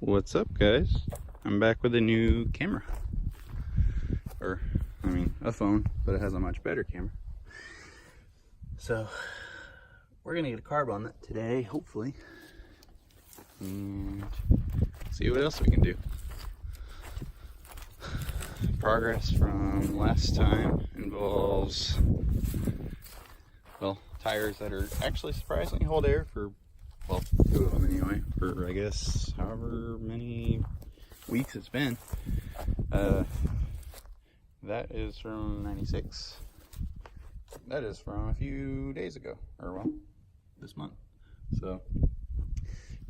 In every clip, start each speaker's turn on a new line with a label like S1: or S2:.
S1: What's up, guys? I'm back with a new camera. A phone, but it has a much better camera. So, we're gonna get a carb on that today, hopefully. And see what else we can do. Progress from last time involves, well, tires that are actually surprisingly hold air for, well, 2 of them anyway, for I guess however many weeks it's been. That is from 96. That is from a few days ago, or well, this month. So,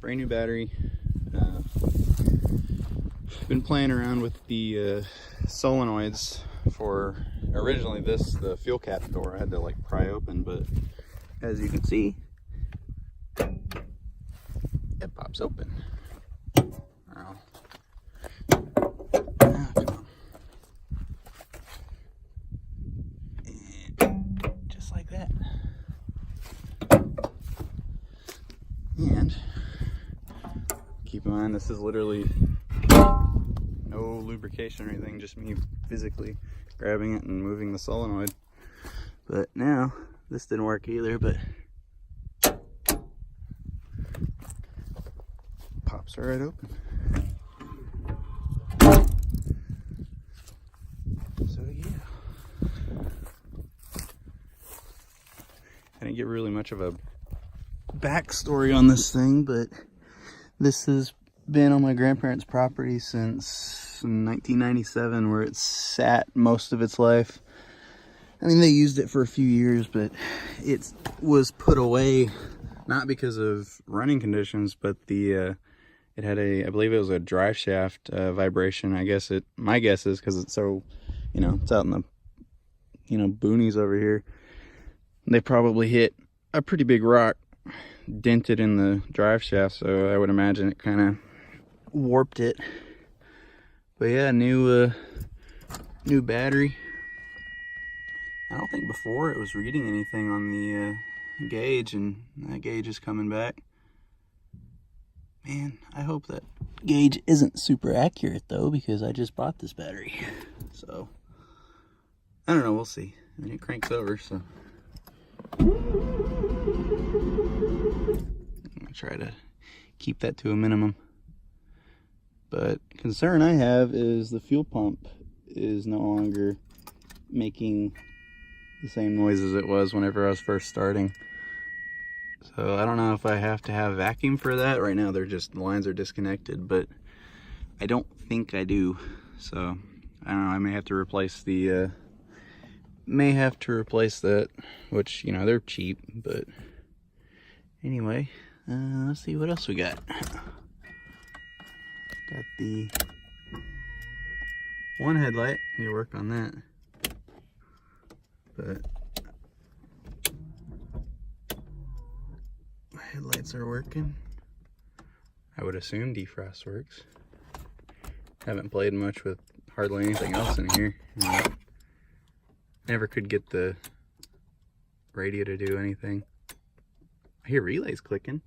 S1: brand new battery. Been playing around with the solenoids for, originally the fuel cap door I had to like pry open, but as you can see, it pops open. Come on. And just like that. And keep in mind, this is literally no lubrication or anything, just me physically grabbing it and moving the solenoid. But now, this didn't work either, but pops right open. So yeah. I didn't get really much of a backstory on this thing, but this has been on my grandparents' property since 1997, where it's sat most of its life. I mean, they used it for a few years, but it was put away not because of running conditions, but it had I believe it was a drive shaft vibration. My guess is because it's so, it's out in the, boonies over here. They probably hit a pretty big rock, dented in the drive shaft, so I would imagine it kind of warped it. But yeah, new battery. I don't think before it was reading anything on the gauge, and that gauge is coming back. Man, I hope that gauge isn't super accurate though, because I just bought this battery. So, I don't know, we'll see. I mean, it cranks over, so I'm gonna try to keep that to a minimum. But concern I have is the fuel pump is no longer making the same noise as it was whenever I was first starting. So I don't know if I have to have vacuum for that. Right now the lines are disconnected, but I don't think I do. So I don't know, I may have to replace that, which, they're cheap, but anyway, let's see what else we got. Got the one headlight, need to work on that, but headlights are working. I would assume defrost works. Haven't played much with hardly anything else in here. Never could get the radio to do anything. I hear relays clicking.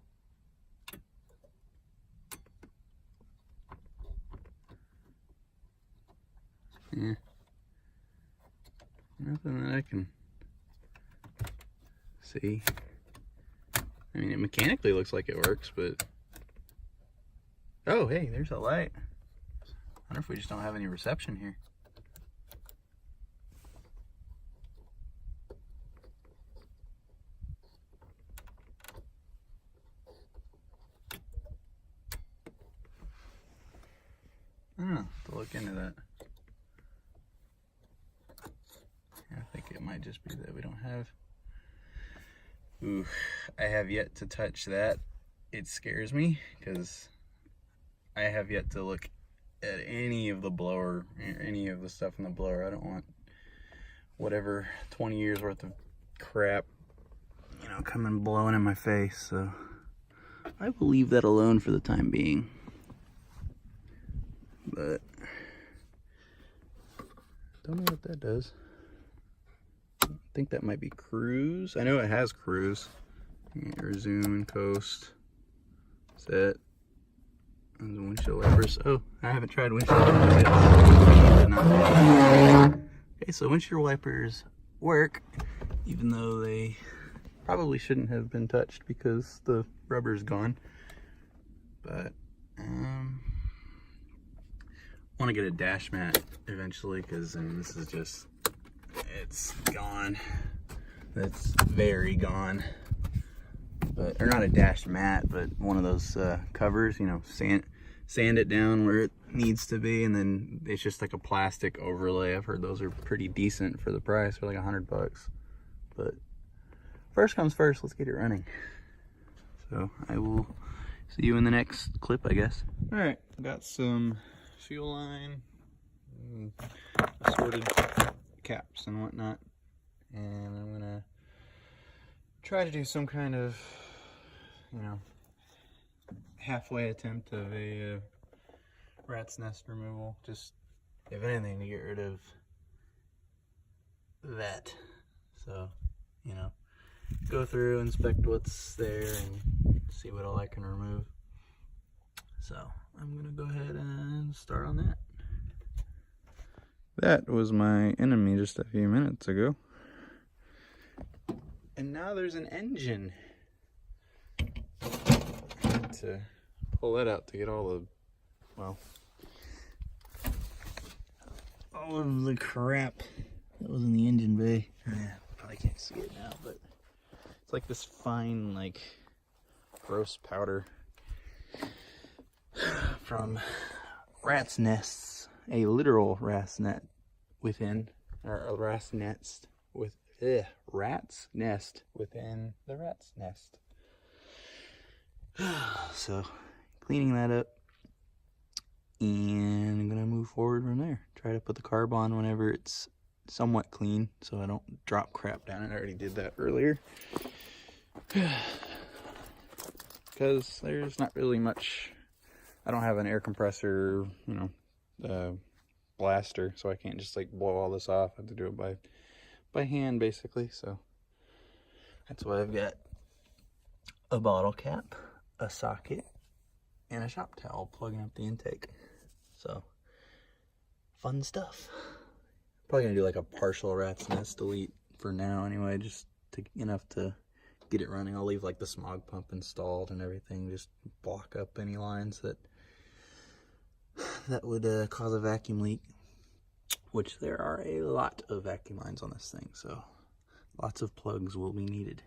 S1: Yeah. Nothing that I can see. I mean, it mechanically looks like it works, but... Oh, hey, there's a light. I wonder if we just don't have any reception here. I don't know, have to look into that. I think it might just be that we don't have... Ooh, I have yet to touch that. It scares me because I have yet to look at any of the blower, any of the stuff in the blower. I don't want whatever 20 years worth of crap, coming blowing in my face. So I will leave that alone for the time being. But don't know what that does. I think that might be cruise. I know it has cruise. Resume and coast. Set. And the windshield wipers. Oh, I haven't tried windshield wipers yet. Okay, so windshield wipers work, even though they probably shouldn't have been touched because the rubber's gone. But want to get a dash mat eventually, because I mean, this is just, it's gone. It's very gone. But, or not a dash mat, but one of those covers, you know, sand it down where it needs to be, and then it's just like a plastic overlay. I've heard those are pretty decent for the price, for like $100. But first comes first, let's get it running. So I will see you in the next clip, I guess. All right, got some fuel line, assorted caps and whatnot, and I'm gonna try to do some kind of, you know, halfway attempt of a rat's nest removal. Just, if anything, to get rid of that. So, you know, go through, inspect what's there, and see what all I can remove. So I'm gonna go ahead and start on that. That was my enemy just a few minutes ago. And now there's an engine. I had to pull that out to get all the, well, all of the crap that was in the engine bay. Yeah, probably can't see it now, but it's like this fine, like, gross powder from rat's nests, a literal rat's net within, or a rat's nest with rat's nest within the rat's nest. So cleaning that up, and I'm gonna move forward from there. Try to put the carb on whenever it's somewhat clean, so I don't drop crap down it. I already did that earlier. Because there's not really much. I don't have an air compressor, you know, blaster, so I can't just like blow all this off. I have to do it by hand, basically. So that's why I've got a bottle cap, a socket, and a shop towel plugging up the intake. So fun stuff. Probably gonna do like a partial rat's nest delete for now anyway, just to enough to get it running. I'll leave like the smog pump installed and everything, just block up any lines that would cause a vacuum leak, which there are a lot of vacuum lines on this thing, so lots of plugs will be needed.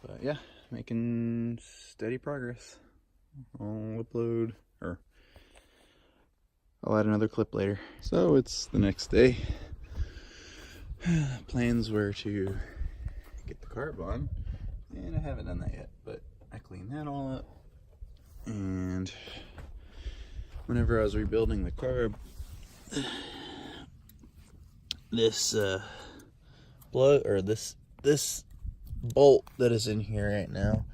S1: But yeah, making steady progress. I'll upload, or I'll add another clip later. So it's the next day. Plans were to get the carb on, and I haven't done that yet, but I cleaned that all up. And whenever I was rebuilding the carb, this this bolt that is in here right now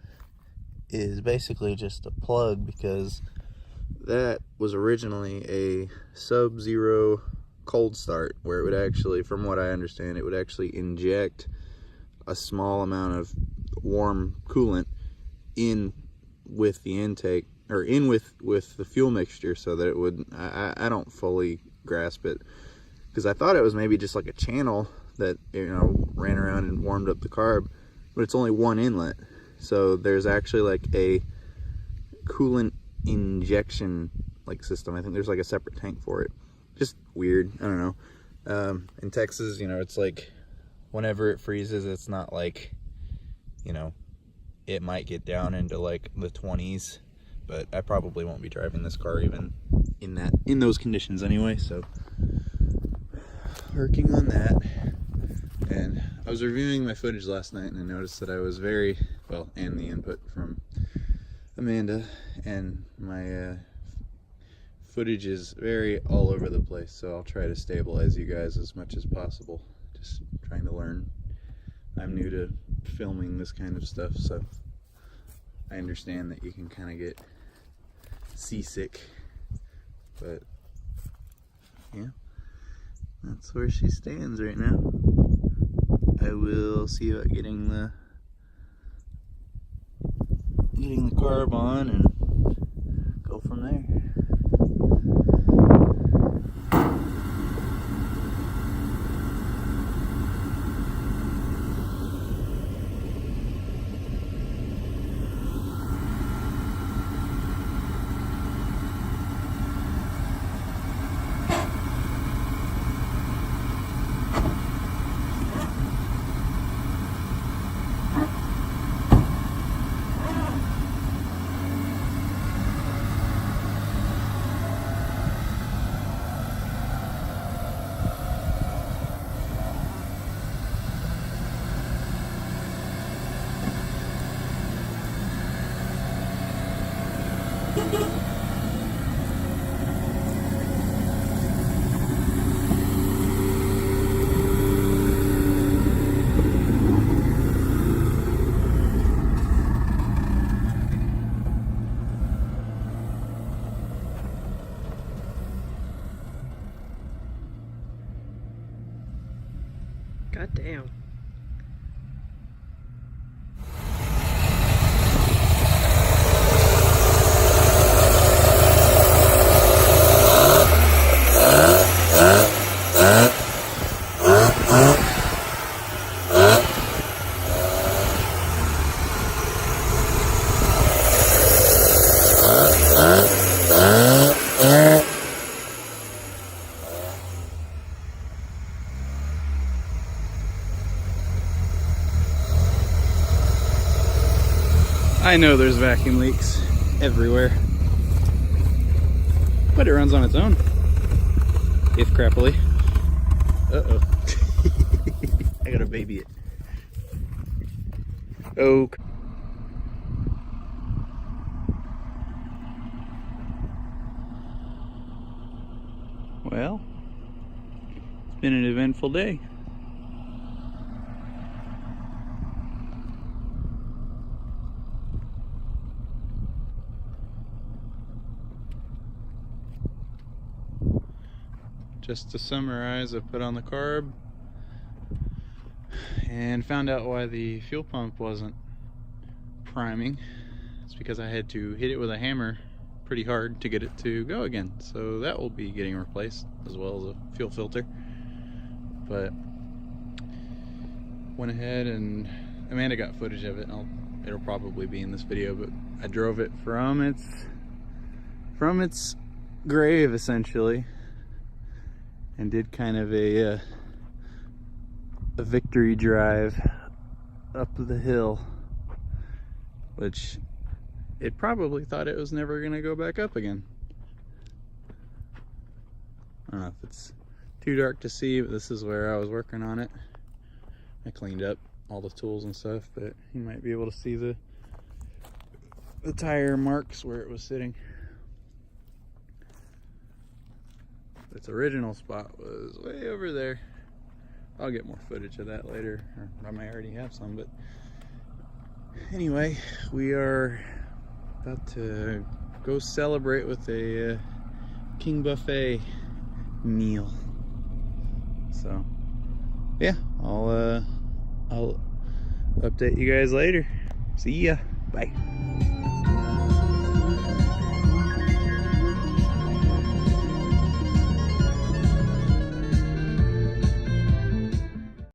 S1: is basically just a plug, because that was originally a sub-zero cold start, where it would actually, from what I understand, it would actually inject a small amount of warm coolant in with the intake, or in with the fuel mixture, so that it would, I don't fully grasp it, because I thought it was maybe just like a channel that, you know, ran around and warmed up the carb, but it's only one inlet. So there's actually like a coolant injection like system. I think there's like a separate tank for it. Just weird, I don't know. In Texas, you know, it's like whenever it freezes, it's not like, you know, it might get down into like the 20s, but I probably won't be driving this car even in those conditions anyway. So working on that. And I was reviewing my footage last night, and I noticed that I was very, well, and the input from Amanda, and my footage is very all over the place, so I'll try to stabilize you guys as much as possible. Just trying to learn. I'm new to filming this kind of stuff, so I understand that you can kind of get seasick, but yeah, that's where she stands right now. I will see about getting the carb on and go go from there.
S2: God damn.
S1: I know there's vacuum leaks everywhere, but it runs on its own, if crappily. Uh-oh. I gotta baby it. Oh. Well, it's been an eventful day. Just to summarize, I put on the carb and found out why the fuel pump wasn't priming. It's because I had to hit it with a hammer pretty hard to get it to go again. So that will be getting replaced, as well as a fuel filter. But went ahead and Amanda got footage of it, and it'll probably be in this video, but I drove it from its grave essentially, and did kind of a victory drive up the hill, which it probably thought it was never gonna go back up again. I don't know if it's too dark to see, but this is where I was working on it. I cleaned up all the tools and stuff, but you might be able to see the tire marks where it was sitting. Its original spot was way over there. I'll get more footage of that later, or I may already have some, but anyway, we are about to go celebrate with a King Buffet meal. So yeah, I'll update you guys later. See ya. Bye.